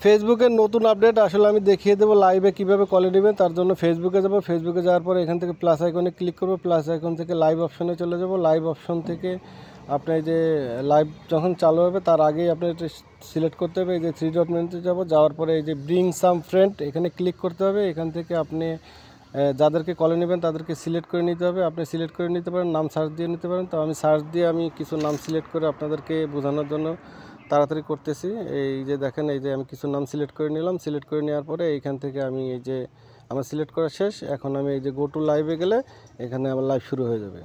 ফেসবুকের নতুন আপডেট আসলে আমি দেখিয়ে দেবো লাইভে কীভাবে কলে নেবেন। তার জন্য ফেসবুকে যাব, ফেসবুকে যাওয়ার পরে এখান থেকে প্লাস আইকনে ক্লিক করবো, প্লাস আইকন থেকে লাইভ অপশনে চলে যাব। লাইভ অপশন থেকে আপনি এই যে লাইভ যখন চালু হবে তার আগেই আপনি এটা সিলেক্ট করতে হবে। এই যে 3 ডট মেনুতে যাব, যাওয়ার পরে এই যে ব্রিং সাম ফ্রেন্ড এখানে ক্লিক করতে হবে। এখান থেকে আপনি যাদেরকে কলে নেবেন তাদেরকে সিলেক্ট করে নিতে হবে। আপনি সিলেক্ট করে নিতে পারেন, নাম সার্চ দিয়ে নিতে পারেন। তো আমি সার্চ দিয়ে আমি কিছু নাম সিলেক্ট করে আপনাদেরকে বোঝানোর জন্য তাড়াতাড়ি করতেছি। এই যে দেখেন, এই যে আমি কিছু নাম সিলেক্ট করে নিলাম। সিলেক্ট করে নেওয়ার পরে এইখান থেকে আমি এই যে আমার সিলেক্ট করা শেষ। এখন আমি এই যে গো টু লাইভে গেলে এখানে আমার লাইভ শুরু হয়ে যাবে।